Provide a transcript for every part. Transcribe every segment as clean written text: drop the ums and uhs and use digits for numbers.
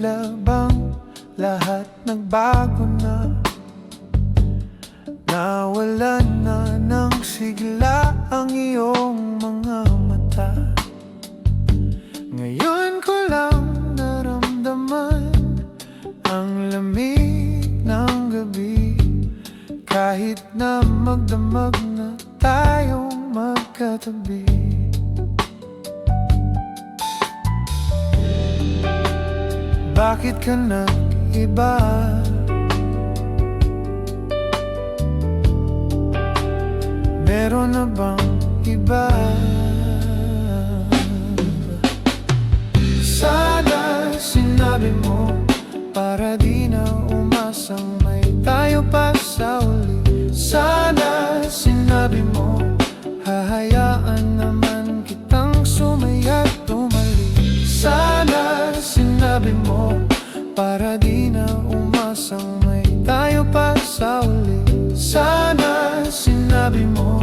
Bigla bang lahat nagbago na? Nawalan na ng sigla ang iyong mga mata. Ngayon ko lang naramdaman ang lamig ng gabi, kahit na magdamag na tayong magkatabi. Bakit ka nag-iba? Meron na bang iba? Sana sinabi mo, para di na umasang may tayo pa sa uli. Sana sinabi mo, hahayaan naman kitang sumaya't tumali. Sana sinabi mo, para di na umasang may tayo pa sa uli. Sana sinabi mo,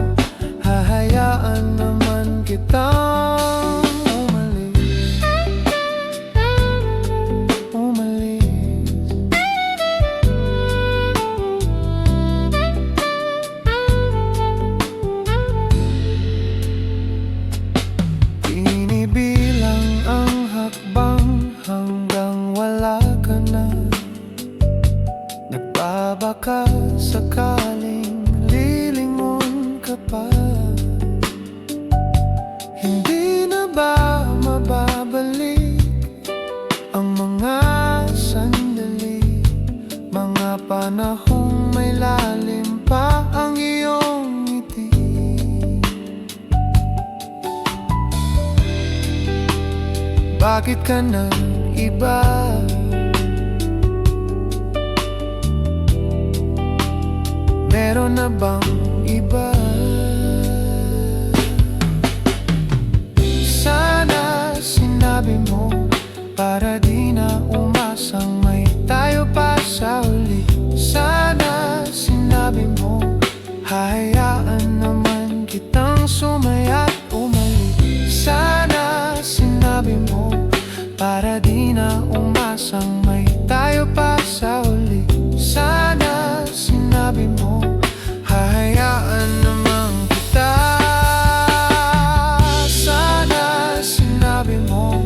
hahayaan naman kitang umalis. Binibilang ang hakbang hanggang wala ka na. Nagbabaka sakaling lilingon ka pa. Hindi na ba mababalik ang mga sandali, mga panahong may lalim pa ang iyong ngiti? Bakit ka nag-iba? Meron na bang iba? Sana sinabi mo, para di na umasang may tayo pa sa uli. Sana sinabi mo, hahayaan naman kitang sumaya't umali. Sana sinabi mo, para di na umasang may tayo pa sa uli. Sana sinabi mo, hahayaan naman kita. Sana sinabi mo,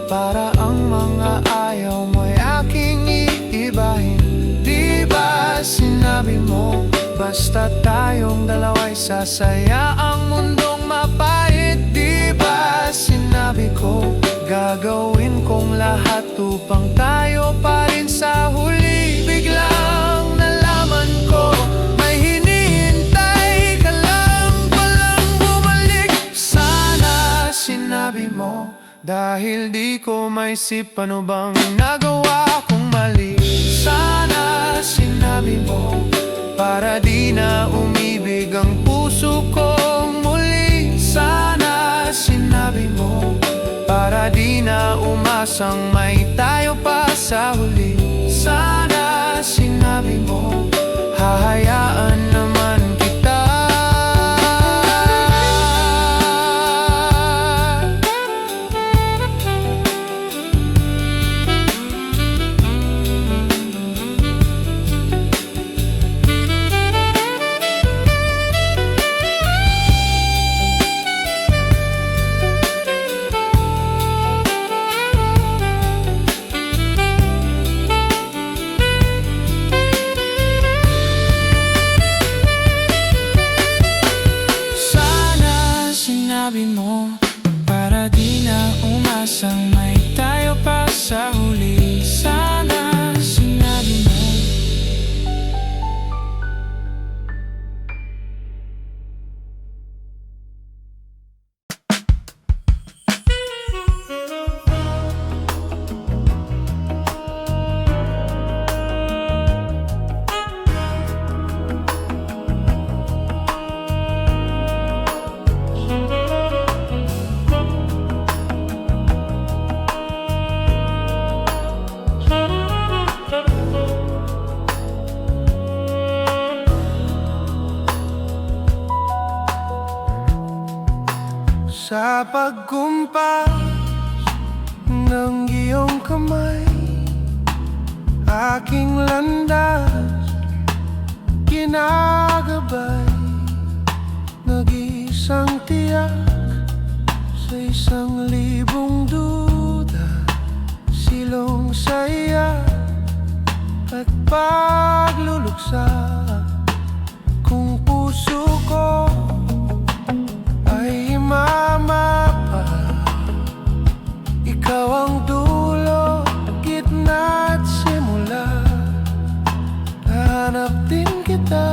para ang mga ayaw mo'y aking iibahin. Di ba sinabi mo, basta tayong dalawa'y sasaya ang mundong mapait? Di ba sinabi ko, gagawin kong lahat upang tayo pa rin sa huli? Biglang nalaman ko, may hinihintay ka lang palang bumalik. Sana sinabi mo, dahil di ko maisip ano bang nagawa kong mali. Sana sinabi mo, para di na umibig ang puso kong muli. Sana sinabi mo, para di na umasang may tayo pa sa huli. Sana sinabi mo, hahayaan naman kita. Sinabi mo, para di na umasang may tayo pa sa huli. Sana sinabi mo. Sa pagkumpas ng iyong kamay, aking landas, ginagabay, nag-iisang tiyak sa 1,000 duda, silong saya at pagluluksa. Kung puso ko ay himama, ikaw ang dulo, gitna at simula. Hanap din kita,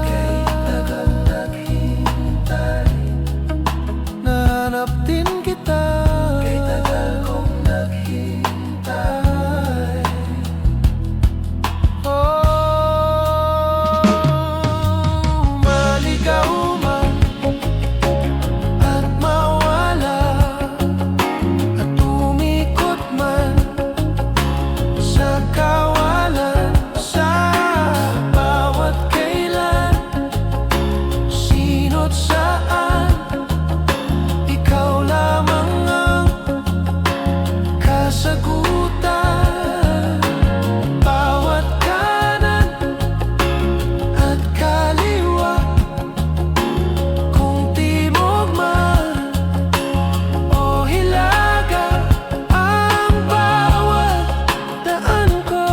kay tagal naghintay. Nahanap din kita, kay tagal kong naghintay. Oh, maligaw man at mawala, at umikot man sa kawalan, sa bawat kailan, sino't saan, ikaw lamang ang kasagutan. Bawat kanan at kaliwa, kung timog man o hilaga, ang bawat daan ko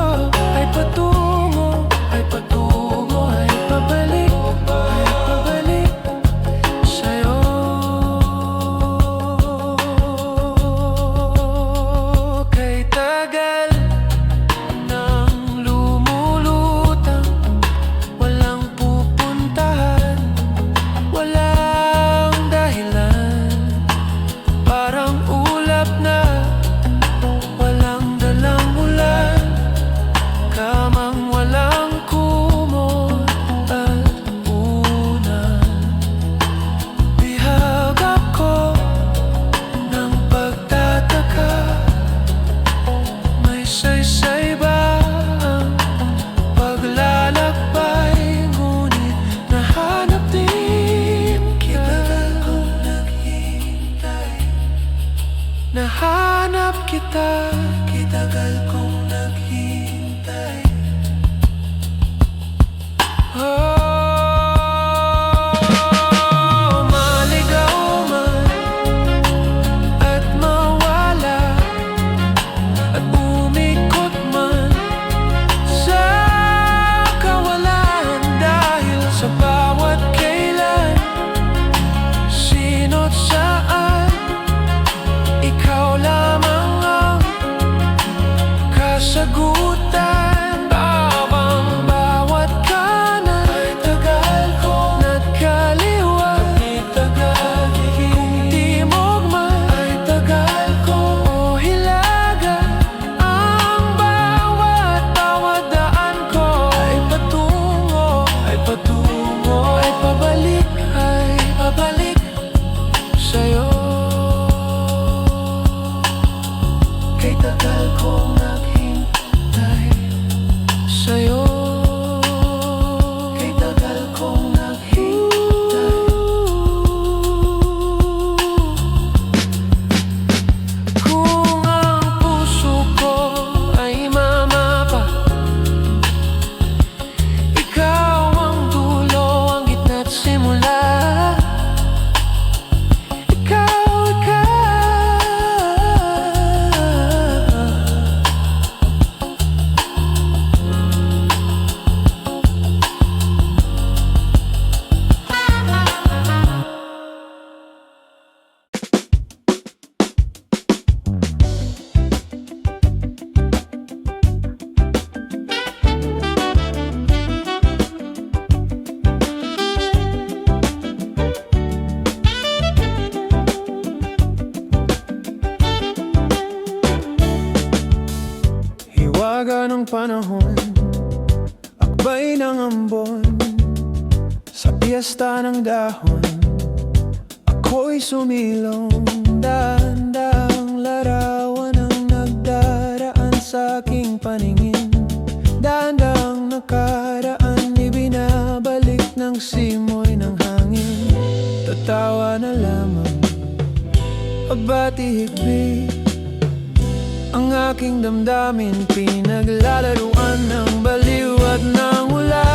ay patungo, ay patungo, ay pabalik sa'yo. Kay tagal nang lumulutang, walang pupuntahan, walang dahilan. Parang ulap na walang dalang ulan, kamang walang kumot at unan. Bihag ako ng pagtataka, may saysay ba ang paglalakbay? Ngunit nahanap din kita, kung naghintay. Nahanap kita, kitagal kong naghintay. Oh, maligaw man at mawala, at umikot man sa kawalan, dahil sa bawat kailan, sino't saan, ikaw lamang ang kasagutan. Bawang bawat kanan ay tagal ko at kaliwa, kung timog man ay tagal ko o hilaga, ang bawat daan ko ay patungo, ay pabalik sa'yo. Kay tagal kong naghintay sa'yo, kay tagal kong naghintay. Kung ang puso ko ay mamapa, ikaw ang dulo, ang gitna't simula. Hiwaga ng panahon, akbay ng ambon, sa piyesta ng dahon, ako'y sumilong. Dahan-dahang larawan ang nagdaraan sa aking paningin. Dahan-dahang nakaraan, ibinabalik ng simoy ng hangin. Tatawa na lamang, abati higpit, Ang aking damdamin pinaglalaruan ng baliw at ng ulan.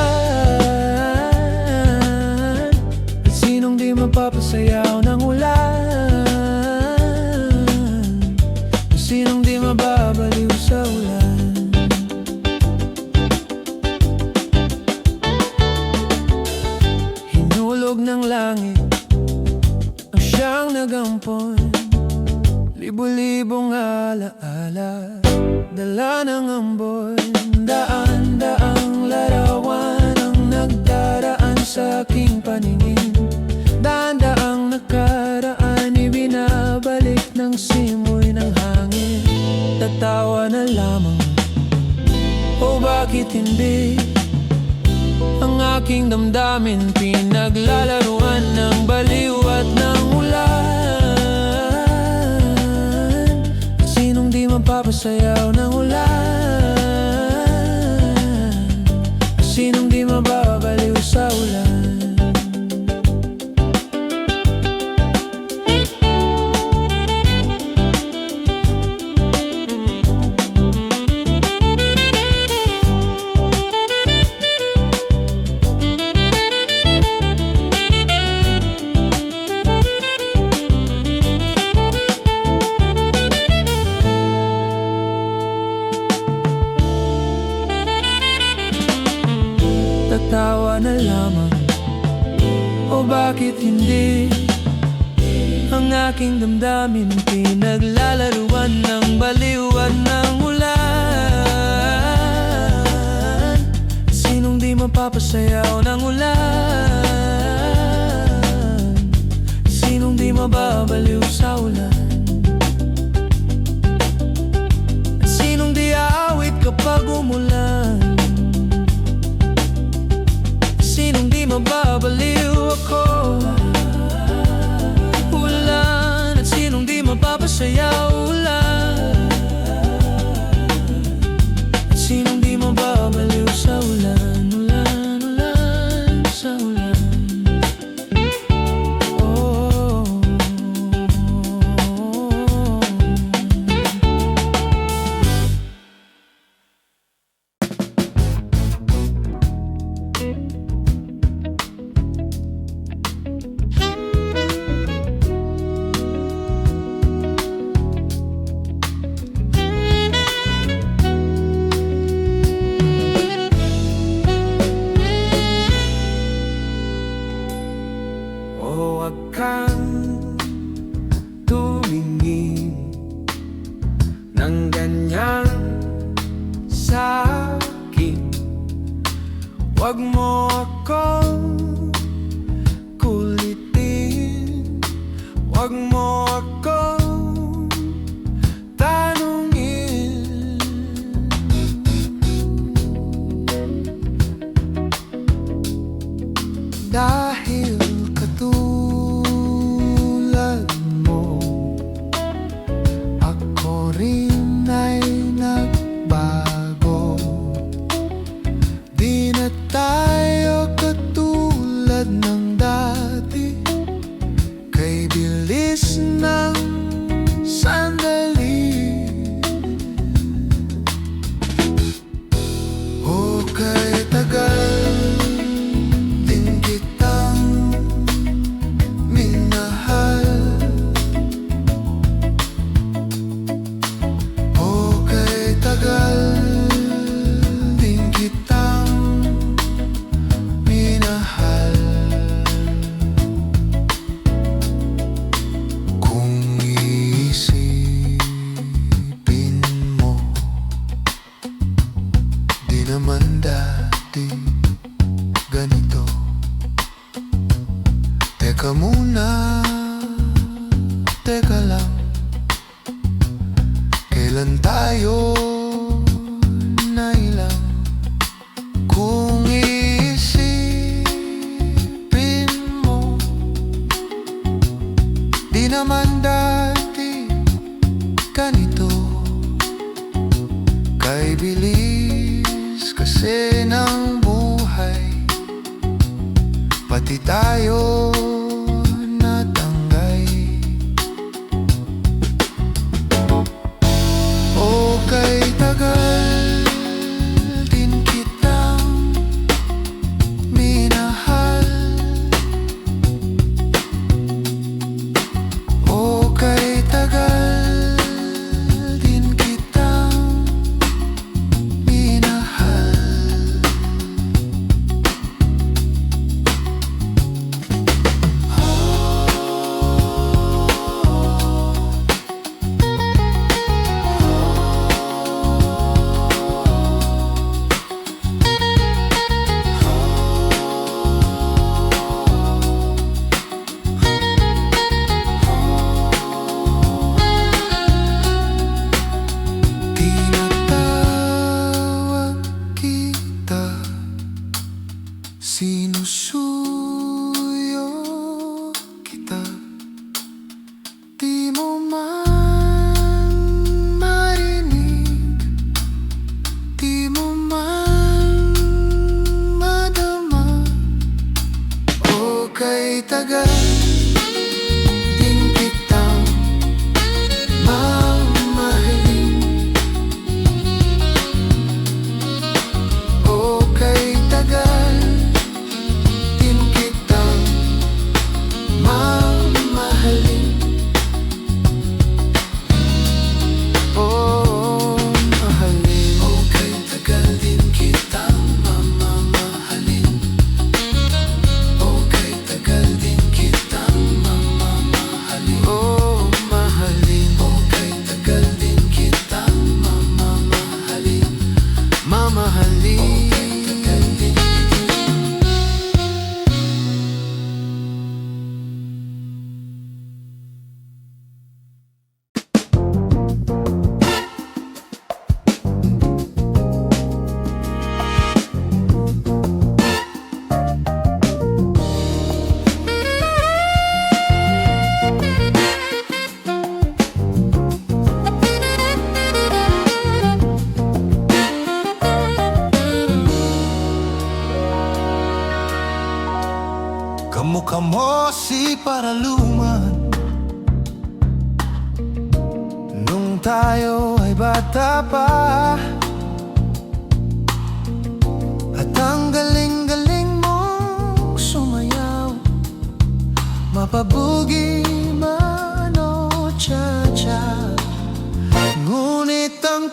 At sinong di mapapasayaw ng ulan? At sinong di mababaliw sa ulan? Hinulog ng langit ang siyang nagampon, libo-libong alaala, dala ng ambon. Daan-daang larawan ang nagdaraan sa aking paningin. Daan-daang nakaraan ibinabalik ng simoy ng hangin. Tatawa na lamang, o bakit hindi? Ang aking damdamin pinaglalaruan ng baliw at ng ulan. Sinong di mapapasayaw ng ulan? Sinong di mababaliw sa ulan? Tatawa na lamang, o bakit hindi? Ang aking damdamin pinaglalaruan ng baliw at ng ulan. Sinong di mapapasayaw ng ulan? Sinong di mababaliw sa ulan? Sinong di aawit kapag umulan? Sinong di mababaliw ako? Ulan. At sinong di mapapasayaw? Ulan. At sinong di mababaliw sa ulan? Ulan, ulan, sa ulan. Oh. Huwag kang tumingin ng ganyan sa akin. Huwag mo akong kulitin. Huwag mo akong tanungin. Dahil katulad mo, ako rin ay nagbago. Di na tayo katulad ng dati, kay bilis ng sandali. O kay tagal din kitang minahal. O kay tagal din kitang minahal. Kung iisipin mo, di naman dati ganito. Teka muna, teka lang, kailan tayo nailang? Kung iisipin mo, di naman dati ganito. Kay bilis kasi ng buhay, pati tayo natanggay. O tayo ay bata pa, at ang galing-galing mong sumayaw, mapabugi man o cha-cha. Ngunit ang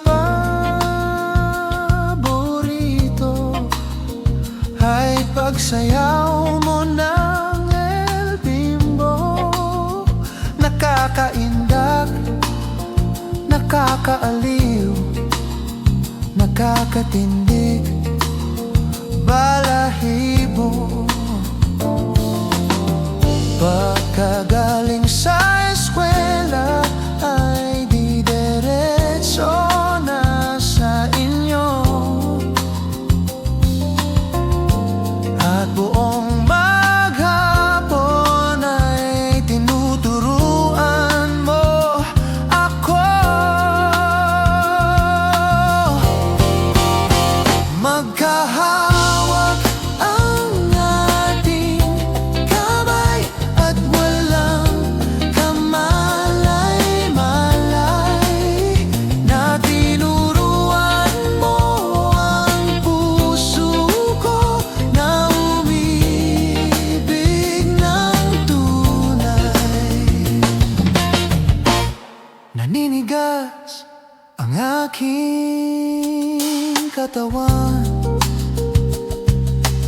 paborito ay pagsayaw mo ng El Bimbo. Nakakaindak, nakakaaliw, nakakatindig, balahibo. Pagkagaling sa eskwela ay di diretso na sa inyo, at buong maghapon ay tinuturuan mo ako. Magkahawak ang ating kamay at walang kamalay-malay, na tinuruan mo ang puso ko na umibig ng tunay. Naninigas ang aking katawan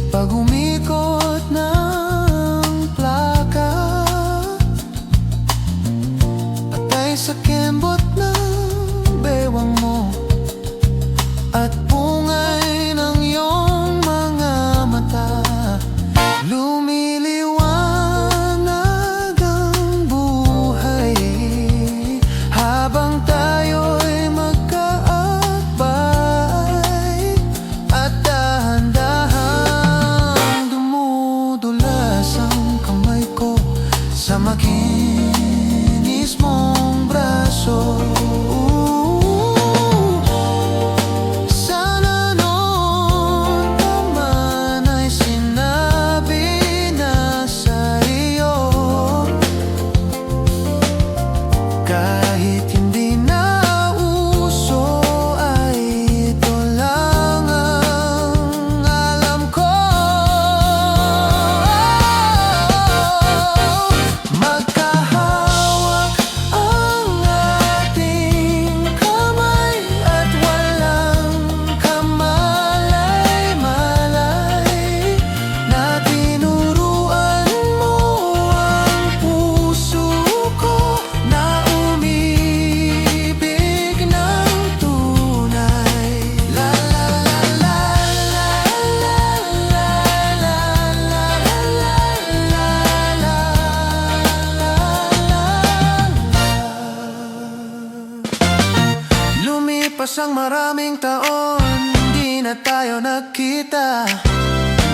pag umikot ng plaka, patay sa kembot ng bewang mo at pungay ng iyong mga mata. Lumiliwanag ang buhay habang tayo'y magkaakbay, at dahan-dahang dumudulas ang kamay ko sa makinis mong braso. Sana noon pa man ay sinabi na sa iyo, kahit hindi na uso ay ito lang ang alam ko. Magkahawak ang ating kamay at walang kamalay-malay, na tinuruan mo ang puso ko na umibig ng tunay. La la la la la la la la la la. Lumipas ang maraming taon, di na tayo nagkita.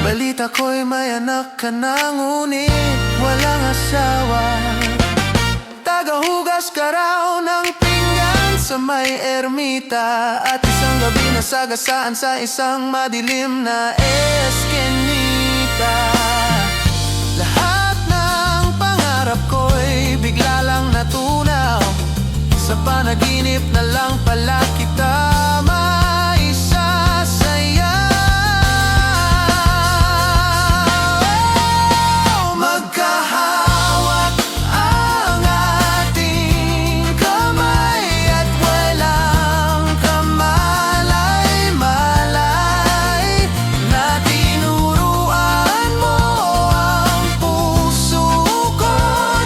Balita ko'y may anak ka na, ngunit walang asawa. Tagahugas ka raw ng pinggan sa may ermita, at isang gabi nasagasaan sa isang madilim na eskinita. Lahat ng pangarap ko'y bigla lang natunaw, sa panaginip na lang pala kita maisasayaw. Magkahawak ang ating kamay at walang kamalay-malay, na tinuruan mo ang puso ko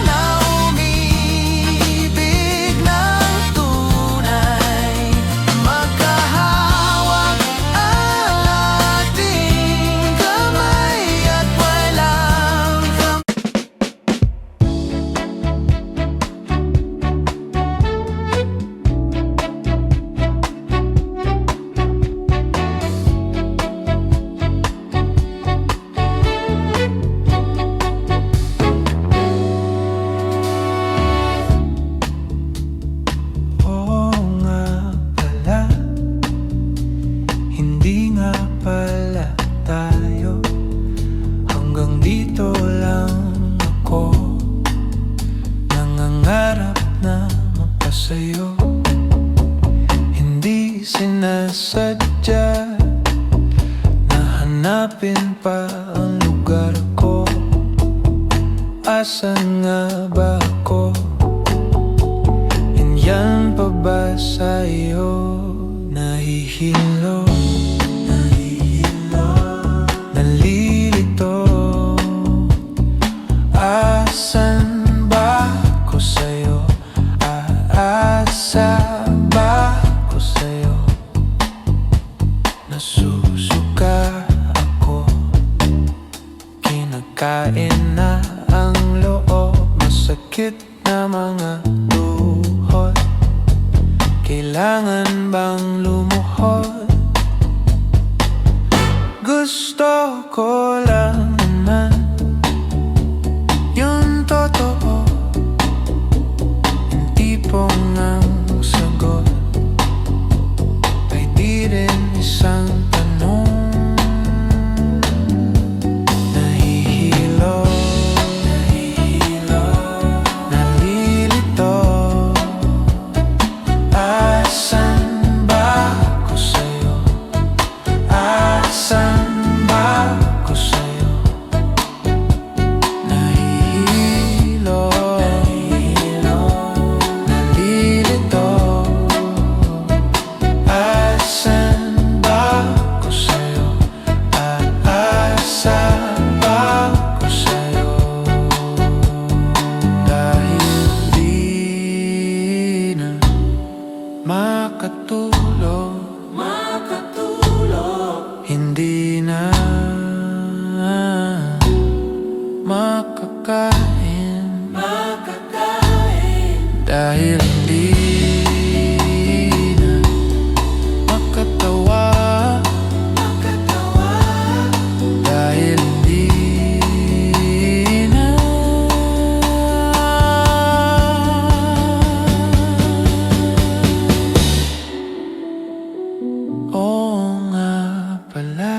na umibig ng tunay. sinasadya na hanapin pa ang lugar ko. Asan nga ba ako? Yan pa ba sa'yo? Nahihilo, nalilito. Asan ba ko sa'yo? Aasa ba ko sa'yo? Nasusuka ako, kinakain na ang loob, masakit na mga tuhod. Kailangan bang lumuhod? Gusto ko lang naman yung totoo, hindi pong ang sagot ay di rin isang tanong. Nahihilo, nalilito. Asan ba ko sa'yo? Asan ba ko sa'yo? Nahihilo, nalilito. Asan ba ko sa'yo? Aasa ba ko sa'yo? Dahil di na makatulog, hindi na makakain, dahil hindi na makatawa, dahil hindi na. Oo nga pala,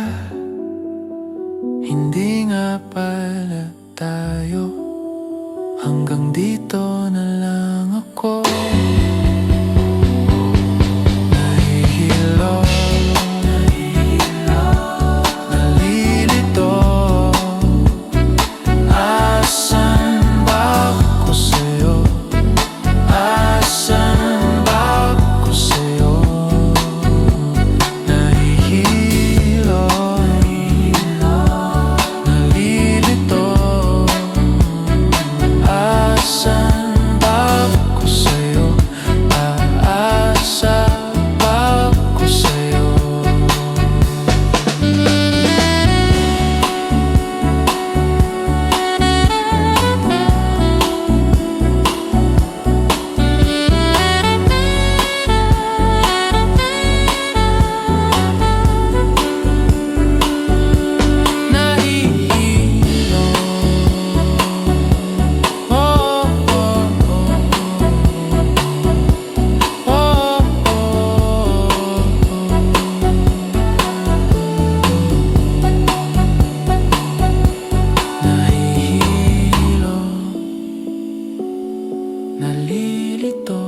hindi nga pala tayo. Hanggang dito na lang ako. Nahihilo, nalilito. Asan ba ko sa'yo? Asan ba ko sa'yo? Nahihilo, nalilito. Asan ba ko sa'yo? Aasa ba ko sa'yo? Nahihilo, oh, oh, oh, oh, nahihilo, nalilito.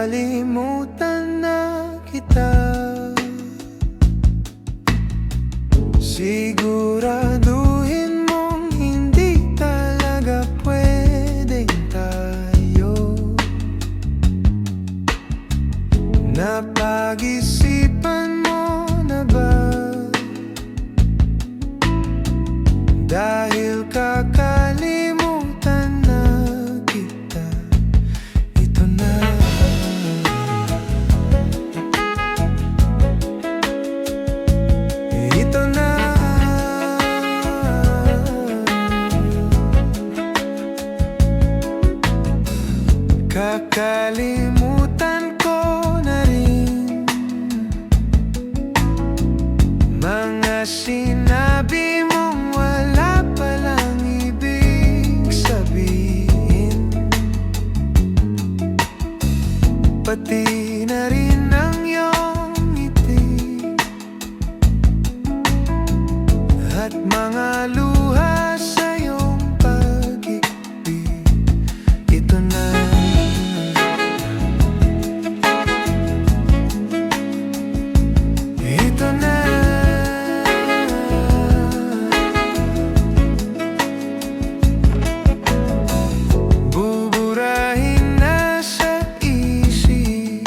Kakalimutan na kita, siguraduhin mong hindi talaga pwedeng tayo. Napag-isipan mo na ba? Dahil kakalimutan na kita, ito na. Ito na. pati na rin ang iyong ngiti at mga luha sa iyong pag-ibig. Ito na, ito na. Buburahin na sa isip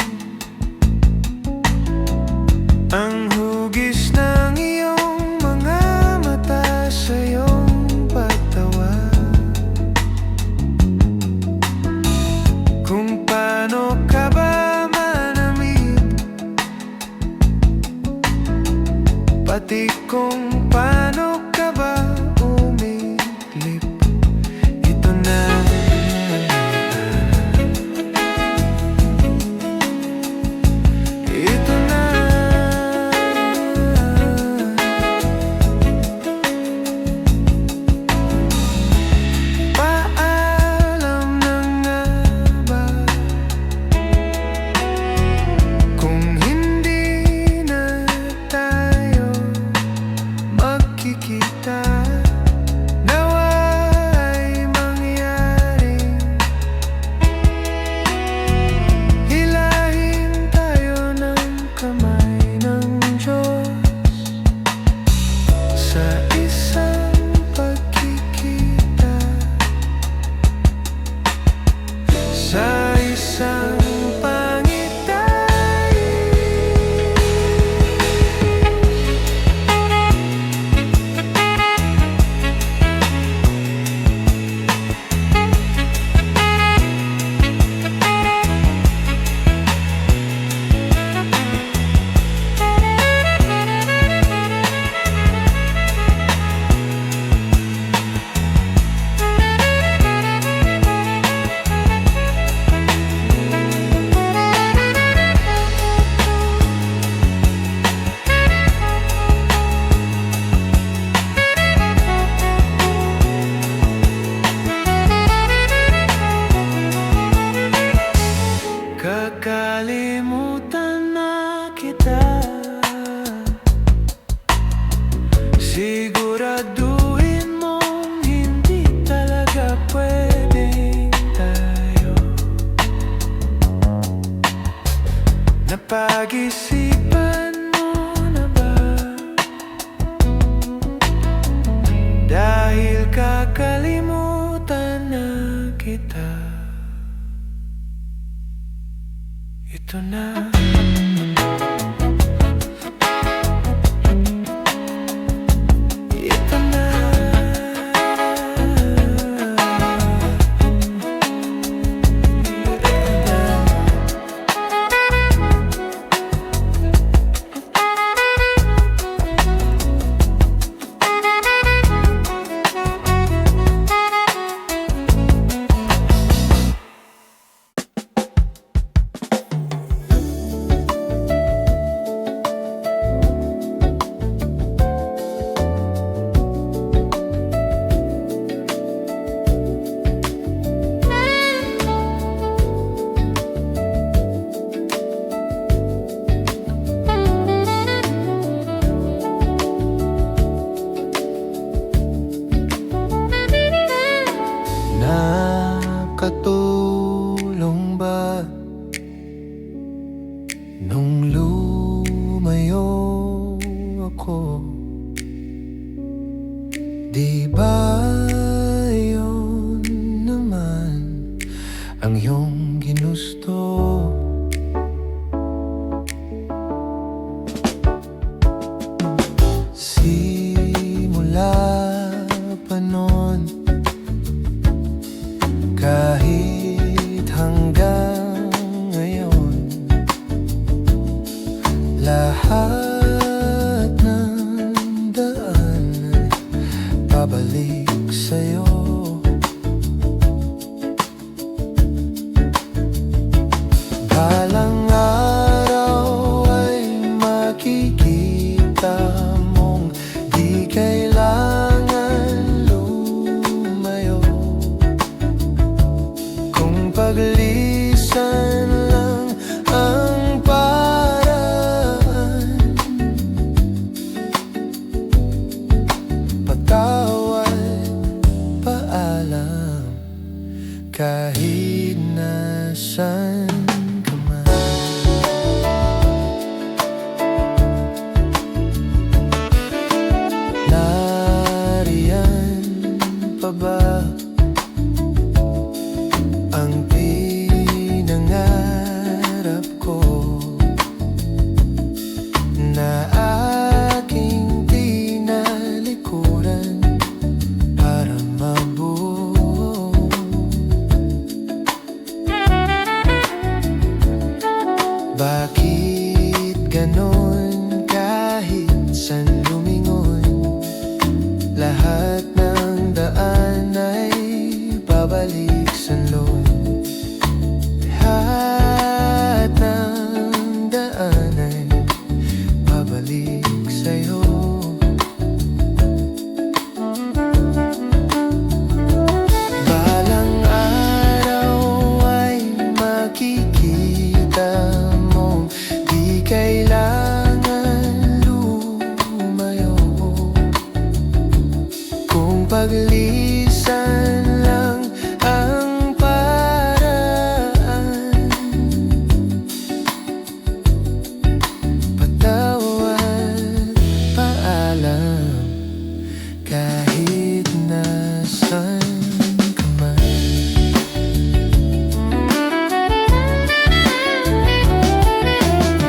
ang hugis ng iyong mga mata sa iyong pagtawa. Kung paano ka ba manamit, pati kung paano ka ba umiklip. Ito na, ito na. Paalam na nga ba kung hindi na tayo magkikita? Nawa ay mangyaring hilahin tayo ng kamay ng Diyos sa isang pagkikita, sa isang pangitay. Kakalimutan na kita, siguraduhin mong hindi talaga pwedeng tayo. Napag-isipan mo na ba? Dahil kakalimutan na kita. Ito na, ito na. Nakatulong ba nung lumayo ako? Di ba yun naman ang iyong ginusto? Simula pa nun, kahit paalam kahit nasan ka man. Nariyan pa ba ang pinangarap ko na aking tinalikuran para mabuo? Bakit ganon kahit saan lumingon? Lahat ng daan ay babalik sa loob. Lahat ng daan ay babalik sa'yo. Balang araw ay makikita mo, di kailangan lumayo. Kung paglisan lang ang paraan, patawad, paalam kahit nasan ka man.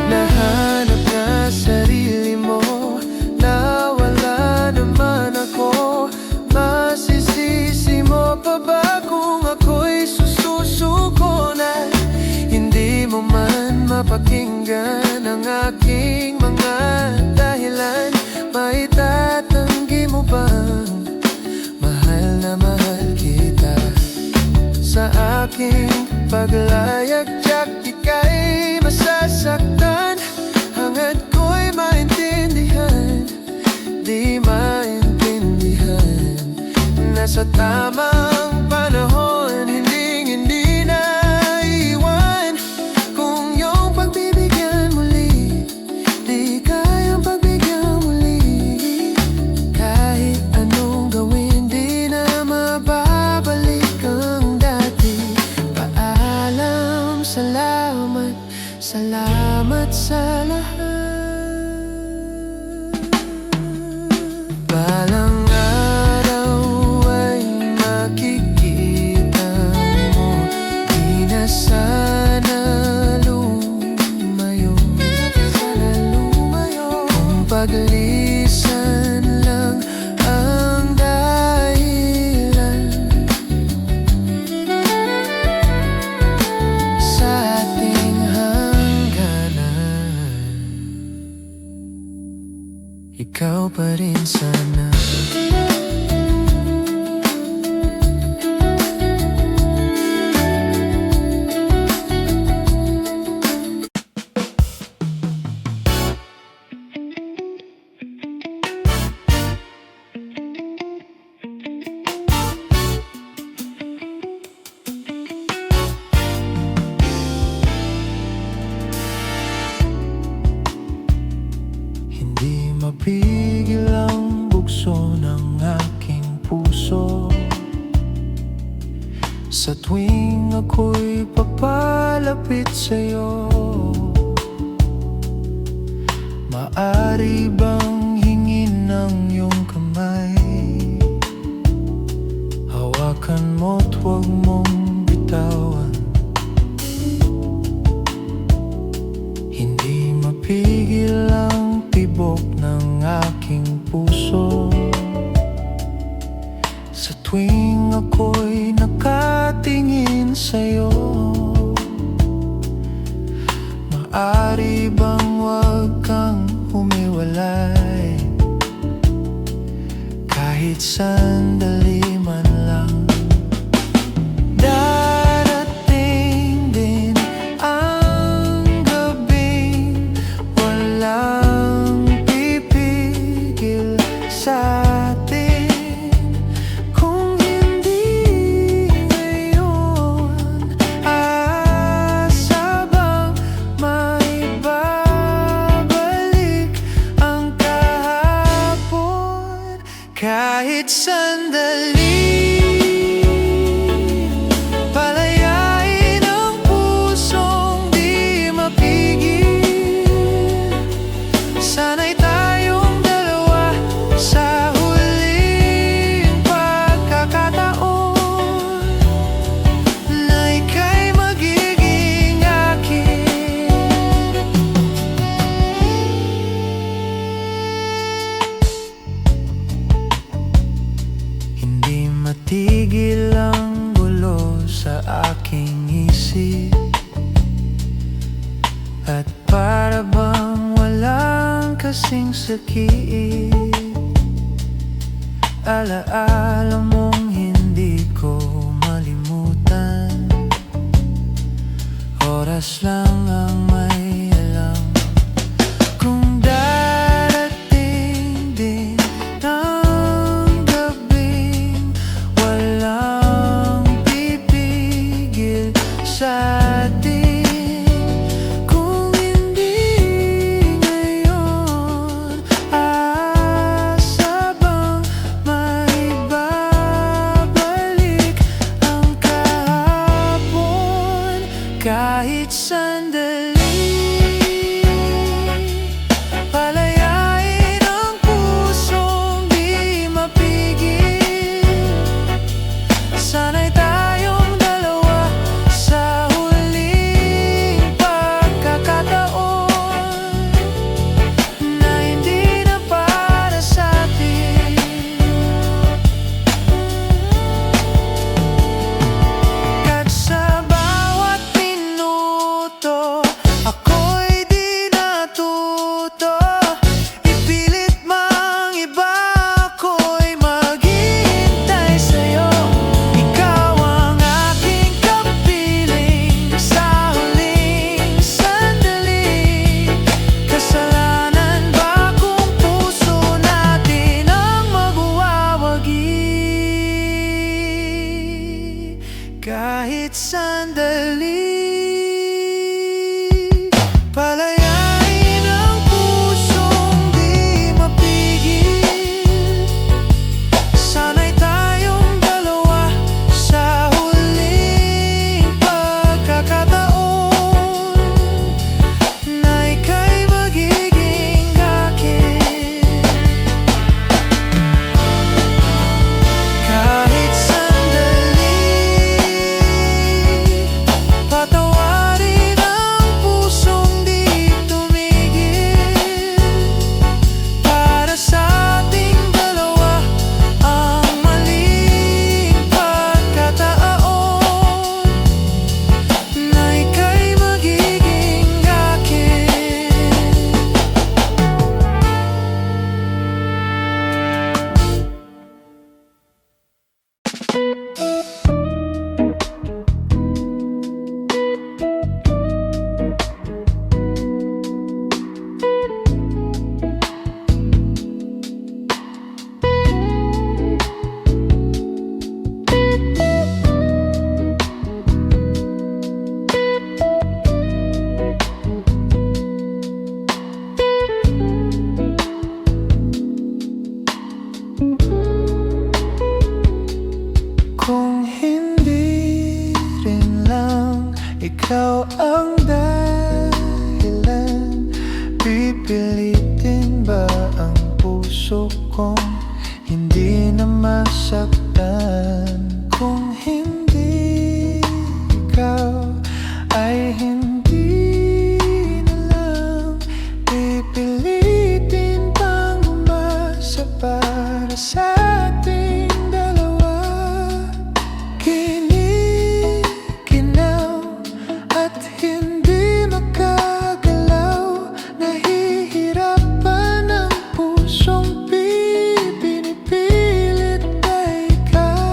Nahanap na sarili mo, nawala naman ako. Masisisi mo pa ba kung ako'y susuko na hindi mo man mapakinggan ang aking mga dahilan? Maitatanggi mo bang mahal na mahal kita? Sa aking paglayag-tiyak ika'y masasaktan, hangad ko'y maintindihan, di maintindihan. Nasa tamang panahon, hindi na iwan. Kung iyong pagbibigyan muli, di kayang pagbigyan muli. Kahit anong gawin, di na mababalik ang dati. Paalam, salamat, salamat sa lahat. Balang paglisan lang ang dahilan sa ating hangganan. Ikaw pa rin sana. Mapigil ang bugso ng aking puso sa tuwing ako'y papalapit sa'yo. Maaari bang hingin ng iyong kamay? Hawakan mo't huwag mong bitawan. Hindi mapigil ang tibok ng aking puso sa tuwing ako'y nakatingin sa'yo. Maaari bang huwag kang humiwalay kahit sandali man lang? Darating din ang gabing walang pipigil sa atin. Kung hindi ngayon, asa bang maibabalik ang kahapon? Kahit sandali Tumigil ang gulo sa aking isip, at para bang walang kasing sakit. Alaala mong hindi ko malimutan, oras lang ang may alam kung darating din ang gabing walang pipigil sa atin. Kung hindi ngayon, asa bang maibabalik ang kahapon? Kahit sandali, palayain ang pusong di mapigil. Sana'y tayong dalawa sa huling pagkakataon na hindi na para sa'tin. At sa bawat minuto, ako'y di natuto. Ipilit mang iba, ako'y maghihintay sa'yo. Ikaw ang aking kapiling sa huling sandali. Kasalanan ba kung puso natin ang magwawagi? Kahit sandali, palayain ang pusong di mapigil. Sana'y tayong dalawa sa huling pagkakataon na ika'y magiging akin. Kahit sandali, patawarin ang pusong di tumigil. Para sa ating dalawa ang maling pagkataon na ika'y magiging akin. Kung hindi rin lang ikaw ang dahilan, pipilitin ba ang puso kong hindi na masaktan? Kung hindi ikaw, ay hindi na lang pipilitin pang umasa para sa ating dalawa. Kinikinaw at hindi makagalaw, nahihirapan ang pusong pinipilit na ikaw.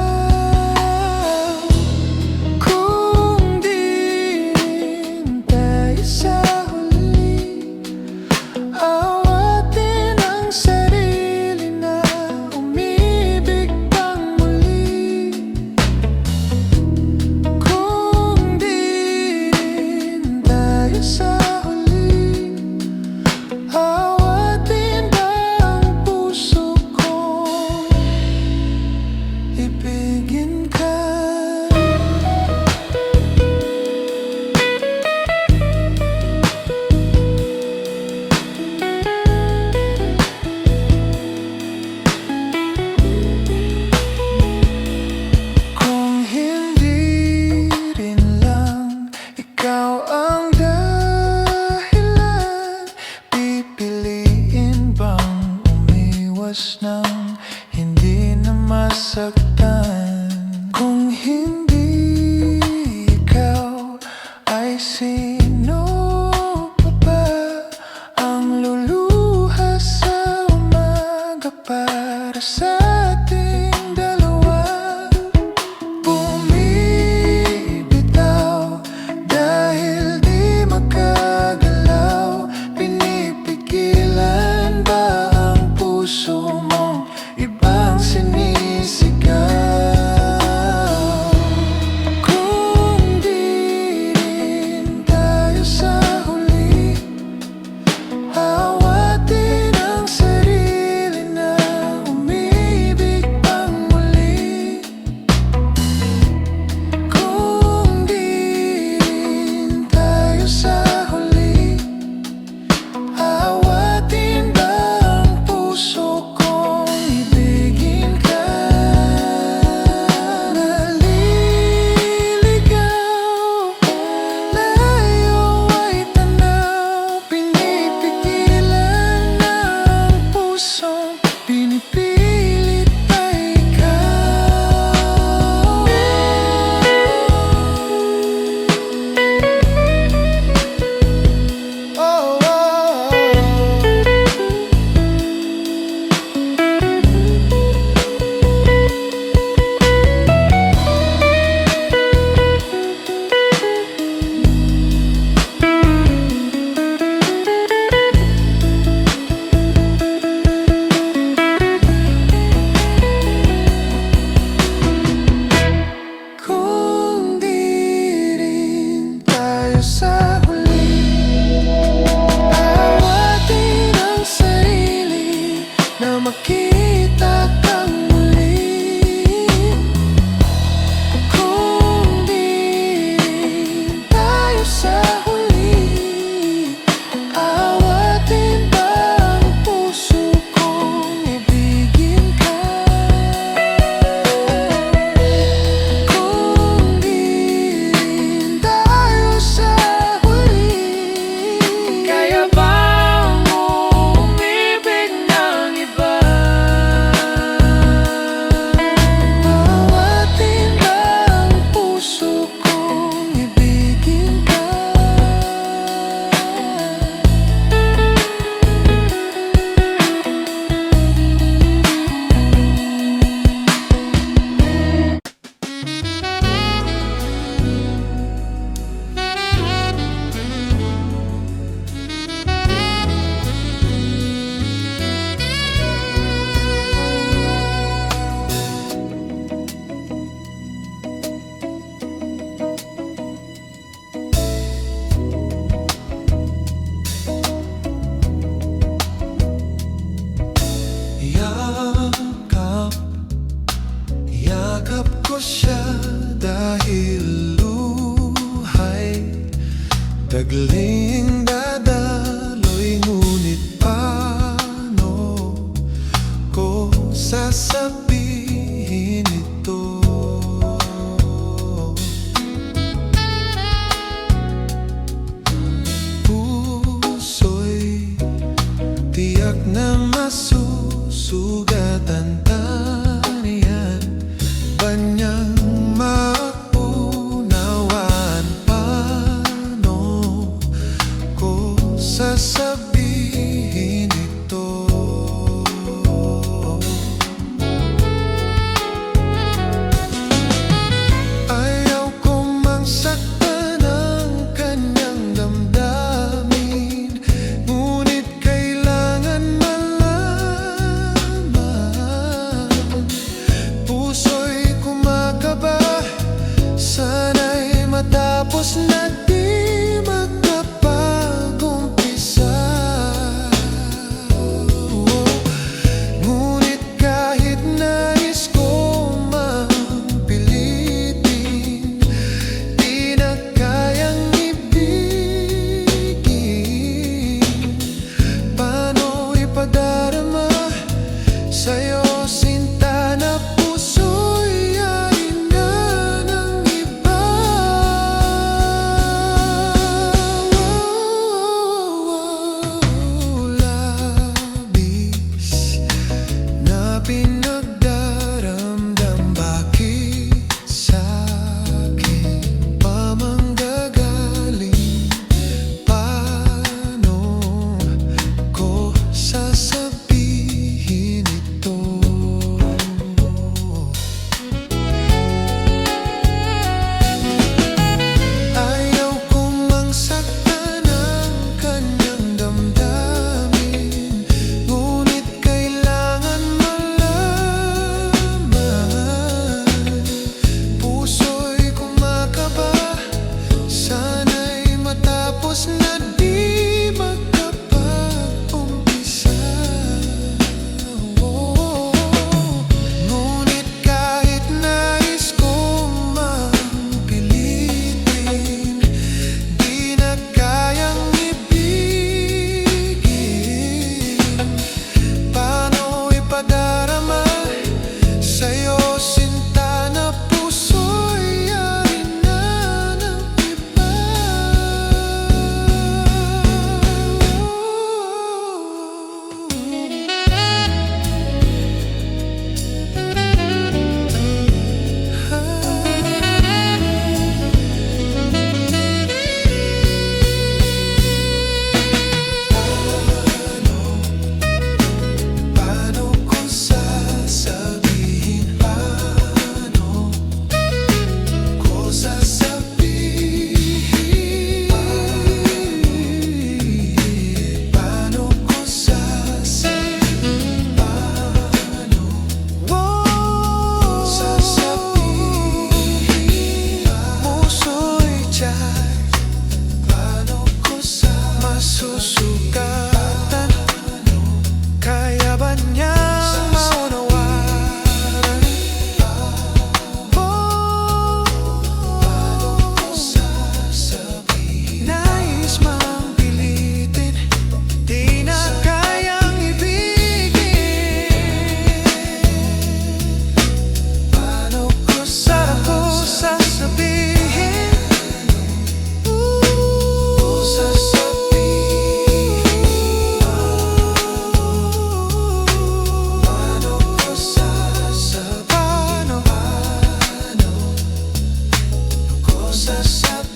Sagling dadaloy, ngunit paano ko sasabihin ito? Puso'y tiyak na masusugatan. Taniyan ba niyang maunawaan? Paano ko sasabihin ito? Ayaw ko mang saktan ang kanyang damdamin, ngunit kailangan malaman. Puso'y kumakaba, sana'y matapos na di magkapag-umpisa. Ngunit kahit nais ko mang pilitin, di na kayang ibigin. Paano ipadarama sa'yo, sinta, na puso'y yain na ng iba? Labis na pinagdaramdam, bakit sa'kin pa manggagaling? Paano ko sasabihin ito? Ayaw ko mang saktan ang kanyang damdamin, ngunit kailangan malaman. Puso'y kumakaba, sana'y matapos na di magkapag-umpisa. Ngunit kahit nais kong mapilitin, di na kayang ibigin. Paano ipadarama sa'yo, sinta, na puso'y yain na ng iba? Paano ko sasabihin? Paano ko sasabihin? Paano ko sasabihin? Paano ko sasabihin? Puso'y tiyak, paano ko masusugatan? Kaya ba niyang maunawaran? Paano ko sasabihin? Nais mang pilitin, di na kayang ibigin. Paano ko sasabihin? Paano ko sasabihin? Paano ko sasabihin?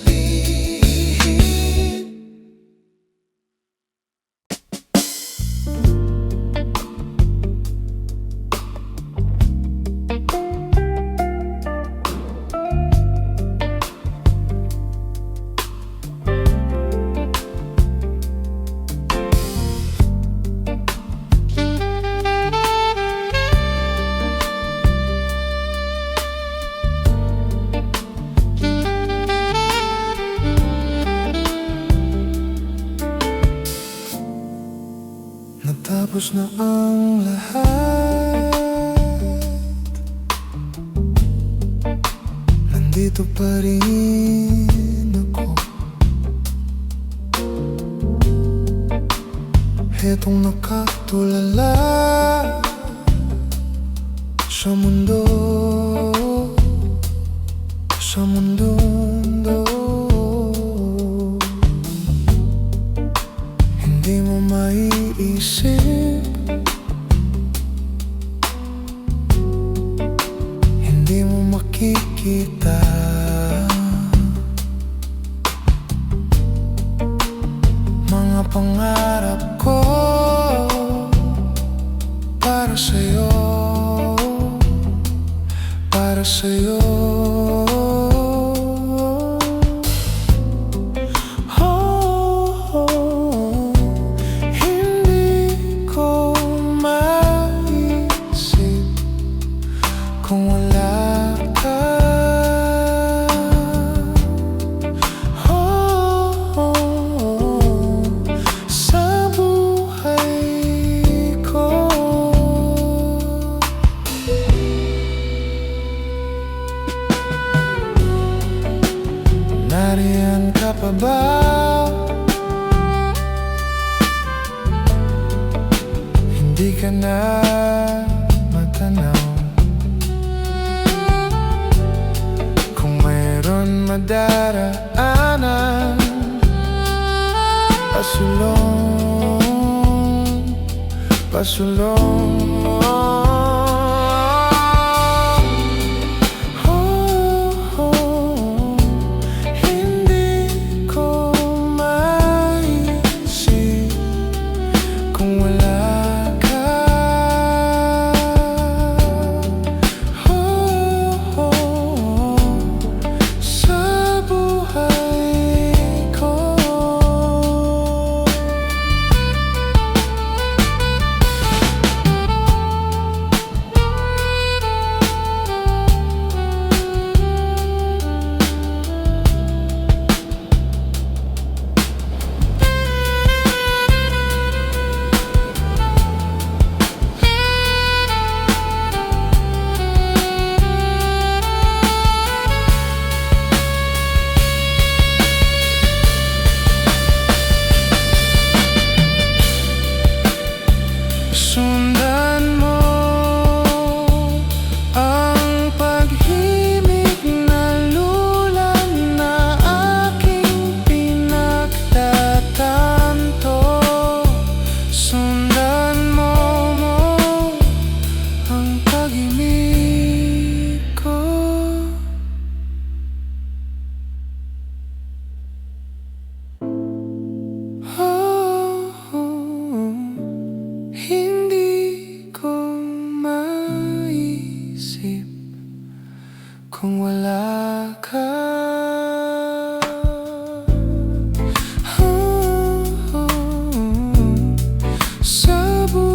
Natapos na ang lahat, nandito pa rin ako. etong nakatulala sa mundo, sa mundong to. Hindi mo maiisip, hindi mo makikita mga pangarap ko para sa'yo, para sa'yo. Hindi ko maisip kung wala ka. Sa buhay ko, nariyan ka pa ba? Hindi ka na matanaw. Kung mayroon madaraanan, pasulong, pasulong. Hindi ko maisip kung wala ka. Sa buhay ko, sundan mo ang paghimig na lulan na aking pinagtatanto. Sundan mo ang pag-ibig ko. Hindi ko maisip kung wala ka. Sa buhay